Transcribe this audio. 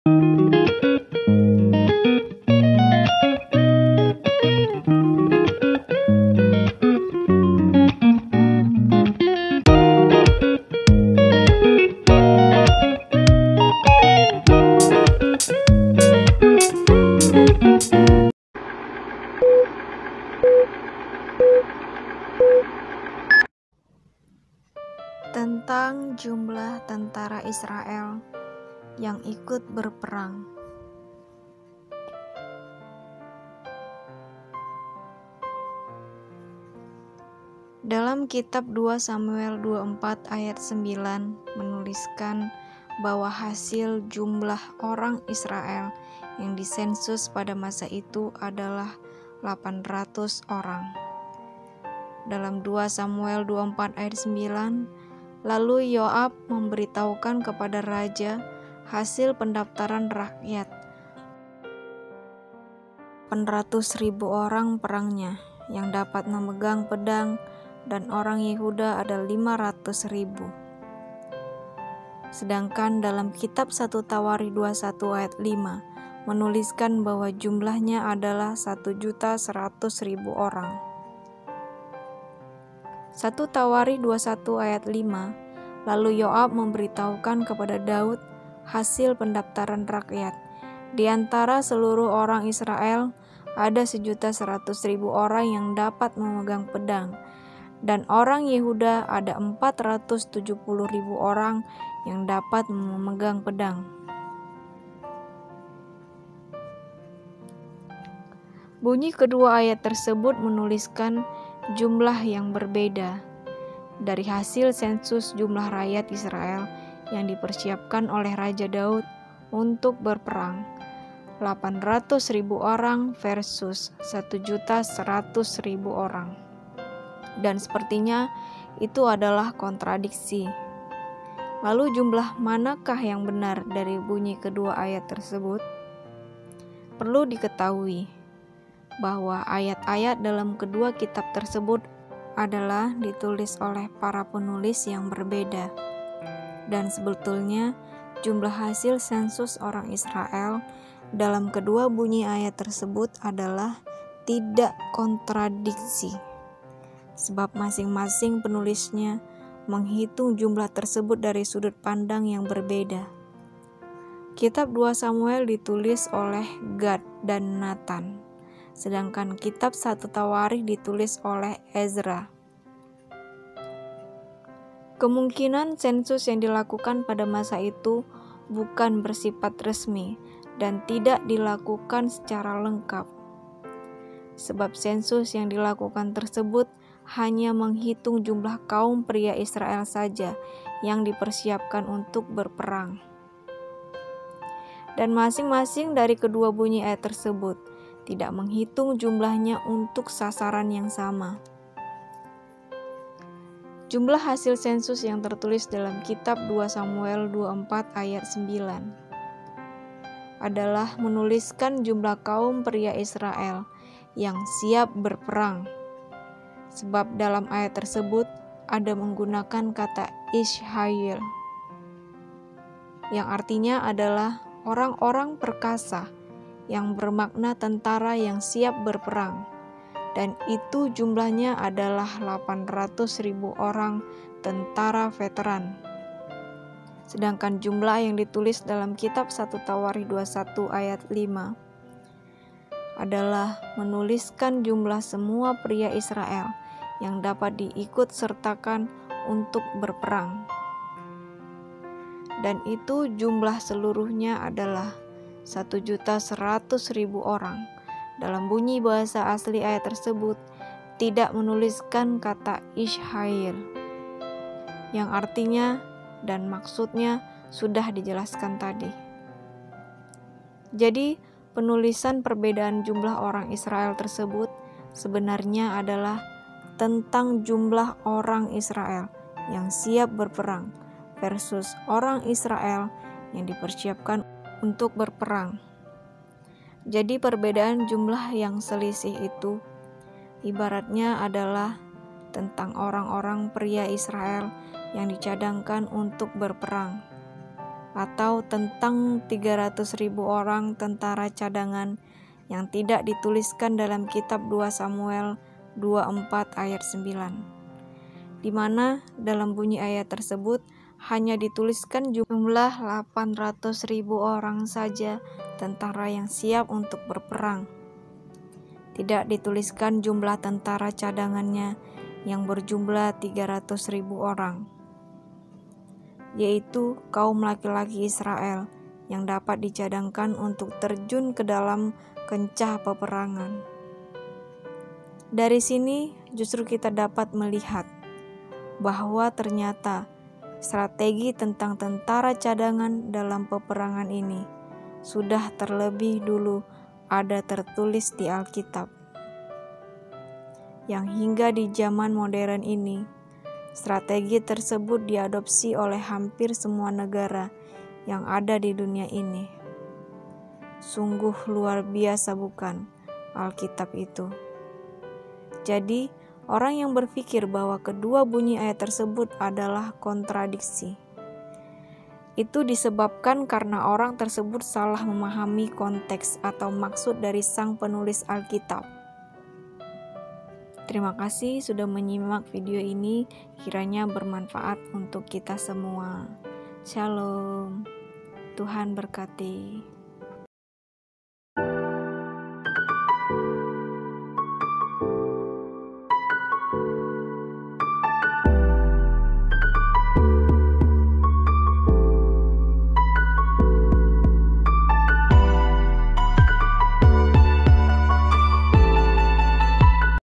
Tentang jumlah tentara Israel yang ikut berperang. Dalam kitab 2 Samuel 24 ayat 9 menuliskan bahwa hasil jumlah orang Israel yang disensus pada masa itu adalah 800 orang. Dalam 2 Samuel 24 ayat 9, lalu Yoab memberitahukan kepada raja hasil pendaftaran rakyat. 800.000 orang perangnya yang dapat memegang pedang, dan orang Yehuda ada 500.000. Sedangkan dalam kitab 1 Tawari 21 ayat 5 menuliskan bahwa jumlahnya adalah 1.100.000 orang. 1 Tawari 21 ayat 5, lalu Yoab memberitahukan kepada Daud hasil pendaftaran rakyat. Di antara seluruh orang Israel ada 1.100.000 orang yang dapat memegang pedang, dan orang Yehuda ada 470.000 orang yang dapat memegang pedang. Bunyi kedua ayat tersebut menuliskan jumlah yang berbeda dari hasil sensus jumlah rakyat Israel yang dipersiapkan oleh Raja Daud untuk berperang. 800.000 orang versus 1.100.000 orang. Dan sepertinya itu adalah kontradiksi. Lalu jumlah manakah yang benar dari bunyi kedua ayat tersebut? Perlu diketahui bahwa ayat-ayat dalam kedua kitab tersebut adalah ditulis oleh para penulis yang berbeda. Dan sebetulnya jumlah hasil sensus orang Israel dalam kedua bunyi ayat tersebut adalah tidak kontradiksi, sebab masing-masing penulisnya menghitung jumlah tersebut dari sudut pandang yang berbeda. Kitab 2 Samuel ditulis oleh Gad dan Nathan, sedangkan kitab 1 Tawarikh ditulis oleh Ezra. Kemungkinan sensus yang dilakukan pada masa itu bukan bersifat resmi dan tidak dilakukan secara lengkap, sebab sensus yang dilakukan tersebut hanya menghitung jumlah kaum pria Israel saja yang dipersiapkan untuk berperang. Dan masing-masing dari kedua bunyi ayat tersebut tidak menghitung jumlahnya untuk sasaran yang sama. Jumlah hasil sensus yang tertulis dalam kitab 2 Samuel 24 ayat 9 adalah menuliskan jumlah kaum pria Israel yang siap berperang. Sebab dalam ayat tersebut ada menggunakan kata Ishayil, yang artinya adalah orang-orang perkasa, yang bermakna tentara yang siap berperang. Dan itu jumlahnya adalah 800.000 orang tentara veteran. Sedangkan jumlah yang ditulis dalam kitab 1 Tawarikh 21 ayat 5 adalah menuliskan jumlah semua pria Israel yang dapat diikut sertakan untuk berperang. Dan itu jumlah seluruhnya adalah 1.100.000 orang. Dalam bunyi bahasa asli ayat tersebut tidak menuliskan kata Ishayil, yang artinya dan maksudnya sudah dijelaskan tadi. Jadi penulisan perbedaan jumlah orang Israel tersebut sebenarnya adalah tentang jumlah orang Israel yang siap berperang versus orang Israel yang dipersiapkan untuk berperang. Jadi perbedaan jumlah yang selisih itu ibaratnya adalah tentang orang-orang pria Israel yang dicadangkan untuk berperang. atau tentang 300.000 orang tentara cadangan yang tidak dituliskan dalam kitab 2 Samuel 24 ayat 9, di mana dalam bunyi ayat tersebut hanya dituliskan jumlah 800.000 orang saja tentara yang siap untuk berperang. Tidak dituliskan jumlah tentara cadangannya yang berjumlah 300.000 orang, yaitu kaum laki-laki Israel yang dapat dicadangkan untuk terjun ke dalam kencah peperangan. Dari sini justru kita dapat melihat bahwa ternyata strategi tentang tentara cadangan dalam peperangan ini sudah terlebih dulu ada tertulis di Alkitab, yang hingga di zaman modern ini strategi tersebut diadopsi oleh hampir semua negara yang ada di dunia ini. Sungguh luar biasa, bukan, Alkitab itu? Jadi, orang yang berpikir bahwa kedua bunyi ayat tersebut adalah kontradiksi, itu disebabkan karena orang tersebut salah memahami konteks atau maksud dari sang penulis Alkitab. Terima kasih sudah menyimak video ini, kiranya bermanfaat untuk kita semua. Shalom, Tuhan berkati.